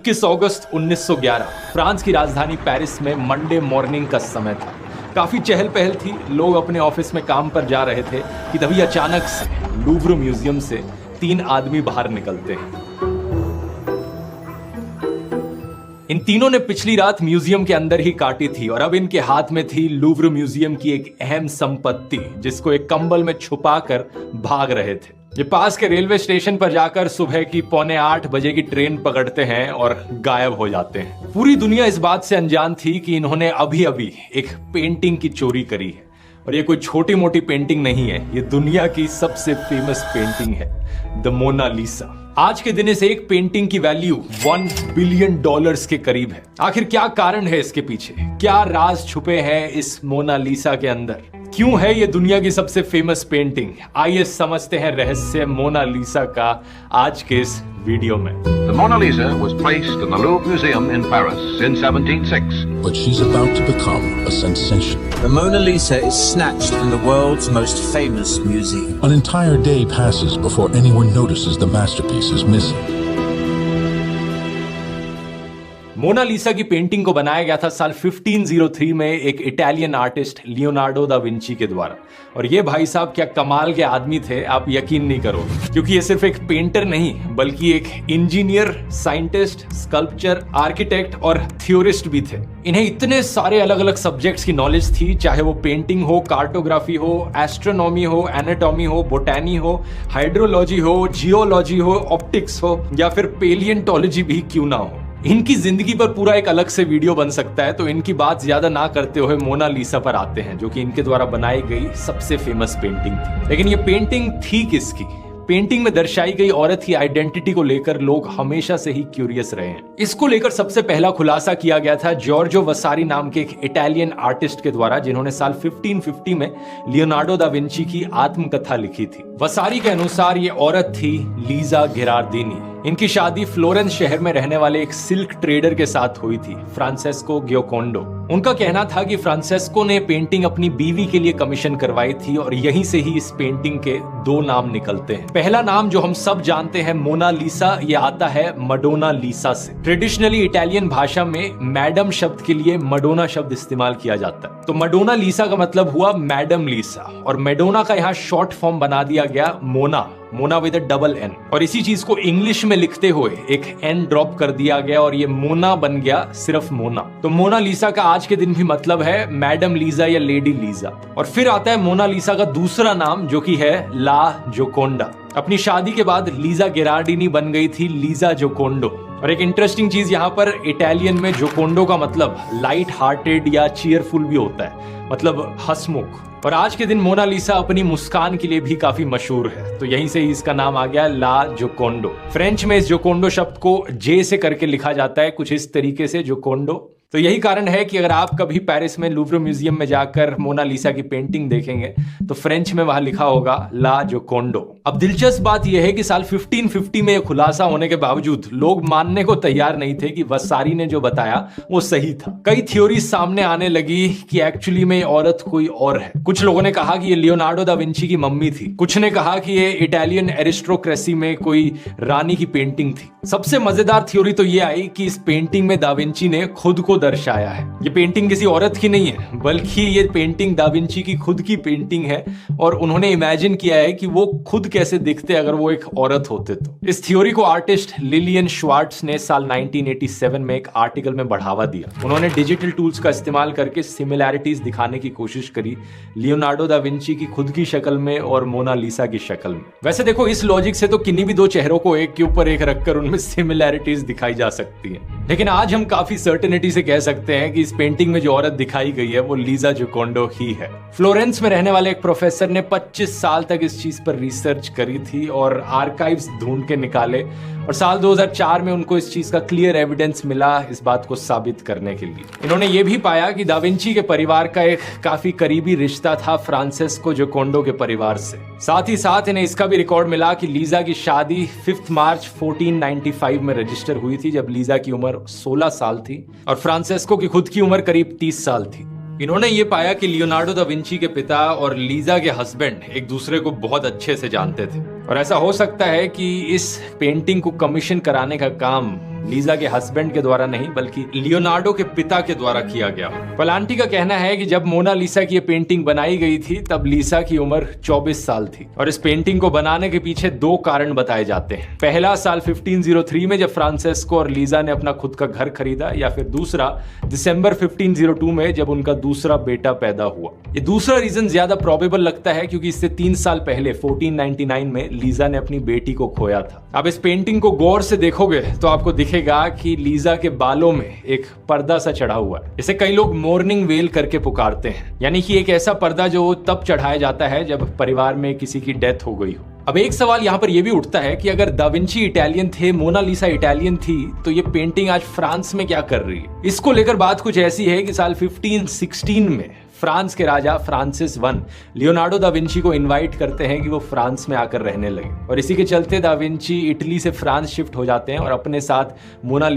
21 अगस्त 1911 France की राजधानी Paris में मंडे मॉर्निंग का समय था। काफी चहल पहल थी, लोग अपने ऑफिस में काम पर जा रहे थे कि तभी अचानक से लूव्र म्यूजियम से 3 आदमी बाहर निकलते हैं। इन तीनों ने पिछली रात म्यूजियम के अंदर ही काटी थी और अब इनके हाथ में थी लूव्र म्यूजियम की एक अहम संपत्ति, जिसको एक कंबल में छुपाकर भाग रहे थे। ये पास के रेलवे स्टेशन पर जाकर सुबह की 7:45 बजे की ट्रेन पकड़ते हैं और गायब हो जाते हैं। पूरी दुनिया इस बात से अनजान थी कि इन्होंने अभी अभी एक पेंटिंग की चोरी करी है और ये कोई छोटी मोटी पेंटिंग नहीं है, ये दुनिया की सबसे फेमस पेंटिंग है, द मोनालिसा। आज के दिन इस एक पेंटिंग की वैल्यू $1 बिलियन के करीब है। आखिर क्या कारण है इसके पीछे, क्या राज छुपे हैं इस मोनालिसा के अंदर, क्यों है ये दुनिया की सबसे फेमस पेंटिंग? आइए समझते हैं रहस्य मोनालिसा का आज के इस वीडियो में। The Mona Lisa was placed in the Louvre Museum in Paris in 1706. But she's about to become a sensation. The Mona Lisa is snatched from the world's most famous museum. An entire day passes before anyone notices the masterpiece is missing. Mona Lisa की painting को बनाया गया था साल 1503 में एक Italian artist Leonardo da Vinci के द्वारा। और ये भाई साहब क्या कमाल के आदमी थे, आप यकीन नहीं करोगे, क्योंकि ये सिर्फ एक पेंटर नहीं बल्कि एक इंजीनियर, साइंटिस्ट, स्कल्पचर, आर्किटेक्ट और थ्योरिस्ट भी थे। इन्हें इतने सारे अलग अलग सब्जेक्ट्स की नॉलेज थी, चाहे वो पेंटिंग हो, कार्टोग्राफी हो, एस्ट्रोनॉमी हो, एनाटॉमी हो, बोटैनी हो, हाइड्रोलॉजी हो, जियोलॉजी हो, ऑप्टिक्स हो या फिर पेलियंटोलॉजी भी क्यों ना हो। इनकी जिंदगी पर पूरा एक अलग से वीडियो बन सकता है, तो इनकी बात ज्यादा ना करते हुए मोनालिसा पर आते हैं, जो कि इनके द्वारा बनाई गई सबसे फेमस पेंटिंग थी। लेकिन ये पेंटिंग थी किसकी? पेंटिंग में दर्शाई गई औरत की आइडेंटिटी को लेकर लोग हमेशा से ही क्यूरियस रहे हैं। इसको लेकर सबसे पहला खुलासा किया गया था जॉर्जो वसारी नाम के एक इटालियन आर्टिस्ट के द्वारा, जिन्होंने साल 1550 में लियोनार्डो दा विंची की आत्मकथा लिखी थी। वसारी के अनुसार ये औरत थी लीजा गिरार्डिनी। इनकी शादी फ्लोरेंस शहर में रहने वाले एक सिल्क ट्रेडर के साथ हुई थी, फ्रांसेस्को गियोकोंडो। उनका कहना था कि फ्रांसेस्को ने पेंटिंग अपनी बीवी के लिए कमीशन करवाई थी और यहीं से ही इस पेंटिंग के 2 नाम निकलते हैं। पहला नाम जो हम सब जानते हैं मोनालिसा, ये आता है मडोना लीसा से। ट्रेडिशनली इटालियन भाषा में मैडम शब्द के लिए मडोना शब्द इस्तेमाल किया जाता है, तो मडोना लीसा का मतलब हुआ मैडम लीसा, और मेडोना का यहाँ शॉर्ट फॉर्म बना दिया गया मोना विद डबल एन, और इसी चीज को इंग्लिश में लिखते हुए एक एन ड्रॉप कर दिया गया और ये मोना बन गया सिर्फ मोना। तो मोनालिसा का आज के दिन भी मतलब है मैडम लीजा या लेडी लीजा। और फिर आता है मोनालिसा का दूसरा नाम, जो कि है ला जोकोंडा। अपनी शादी के बाद लीजा गिरार्डिनी बन गई थी लीजा जोकोंडो। और एक इंटरेस्टिंग चीज यहाँ पर, इटालियन में जोकोंडो का मतलब लाइट हार्टेड या चीयरफुल भी होता है, मतलब हंसमुख। और आज के दिन मोनालिसा अपनी मुस्कान के लिए भी काफी मशहूर है, तो यहीं से ही इसका नाम आ गया ला जोकोंडो। फ्रेंच में इस जोकोंडो शब्द को जे से करके लिखा जाता है, कुछ इस तरीके से जोकोंडो। तो यही कारण है कि अगर आप कभी पेरिस में लूव्र म्यूजियम में जाकर मोनालिसा की पेंटिंग देखेंगे तो फ्रेंच में वहां लिखा होगा ला जोकोंडो। अब दिलचस्प बात यह है कि साल 1550 में यह खुलासा होने के बावजूद लोग मानने को तैयार नहीं थे कि वसारी ने जो बताया वो सही था। कई थ्योरी सामने आने लगी कि एक्चुअली में ये औरत कोई और है। कुछ लोगों ने कहा कि ये लियोनार्डो दा विंची की मम्मी थी, कुछ ने कहा कि ये इटालियन एरिस्टोक्रेसी में कोई रानी की पेंटिंग थी। सबसे मजेदार थ्योरी तो ये आई कि इस पेंटिंग में दा विंची ने खुद को दर्शाया है। ये पेंटिंग किसी औरत की नहीं है, बल्कि ये पेंटिंग दा विंची की खुद की पेंटिंग है और उन्होंने इमेजिन किया है कि वो खुद कैसे दिखते अगर वो एक औरत होते तो। इस थ्योरी को आर्टिस्ट लिलियन श्वार्ट्ज ने साल 1987 में एक आर्टिकल में बढ़ावा दिया। उन्होंने डिजिटल टूल्स का इस्तेमाल करके सिमिलैरिटीज दिखाने की कोशिश करी लियोनार्डो दा विंची की खुद की शक्ल में और मोनालिसा की शक्ल में। वैसे देखो, इस लॉजिक से तो किन्हीं भी 2 चेहरों को एक के ऊपर एक रखकर उनमें सिमिलैरिटीज दिखाई जा सकती है। लेकिन आज हम काफी सर्टेनिटी से कह सकते हैं कि इस पेंटिंग में जो औरत दिखाई गई है वो लीजा जोकोंडो ही है। फ्लोरेंस में रहने वाले एक प्रोफेसर ने 25 साल तक इस चीज पर रिसर्च करी थी और आर्काइव्स ढूंढ के निकाले, और साल 2004 में उनको इस चीज का क्लियर एविडेंस मिला इस बात को साबित करने के लिए। इन्होंने ये भी पाया कि दा विंची के परिवार का एक काफी करीबी रिश्ता था फ्रांसेस्को जोकोंडो के परिवार से। साथ ही साथ इन्हें इसका भी रिकॉर्ड मिला कि लीजा की शादी 5 मार्च 1495 में रजिस्टर हुई थी, जब लीजा की उम्र 16 साल थी और फ्रांसेस्को की खुद की उम्र करीब 30 साल थी। इन्होंने ये पाया कि लियोनार्डो दा विंची के पिता और लीजा के हस्बैंड एक दूसरे को बहुत अच्छे से जानते थे, और ऐसा हो सकता है कि इस पेंटिंग को कमीशन कराने का काम लीजा के हस्बैंड के द्वारा नहीं बल्कि लियोनार्डो के पिता के द्वारा किया गया। पलांटी का कहना है कि जब मोनालिसा की ये पेंटिंग बनाई गई थी तब लीसा की उम्र 24 साल थी और इस पेंटिंग को बनाने के पीछे दो कारण बताए जाते हैं। पहला साल 1503 में जब फ्रांसेस्को और लीजा ने अपना खुद का घर खरीदा, या फिर दूसरा दिसंबर 1502 में जब उनका दूसरा बेटा पैदा हुआ। ये दूसरा रीजन ज्यादा प्रोबेबल लगता है क्योंकि इससे 3 साल पहले 1499 में लीजा ने अपनी बेटी को खोया था। अब इस पेंटिंग को गौर से देखोगे तो आपको दिखेगा कि लीजा के बालों में एक पर्दा सा चढ़ा हुआ है। इसे कई लोग मॉर्निंग वेल करके पुकारते हैं, यानी कि एक ऐसा पर्दा जो तब चढ़ाया जाता है जब परिवार में किसी की डेथ हो गई हो। अब एक सवाल यहाँ पर यह भी उठता है कि अगर दा विंची इटालियन थे, मोनालिसा इटालियन थी, तो ये पेंटिंग आज फ्रांस में क्या कर रही है? इसको लेकर बात कुछ ऐसी है कि साल 1516 में फ्रांस के राजा Francis I Leonardo da Vinci को इनवाइट करते हैं कि वो फ्रांस में आकर रहने लगे, और इसी के चलते दा विंची इटली से फ्रांस शिफ्ट हो जाते हैं और अपने साथ मोनालिसा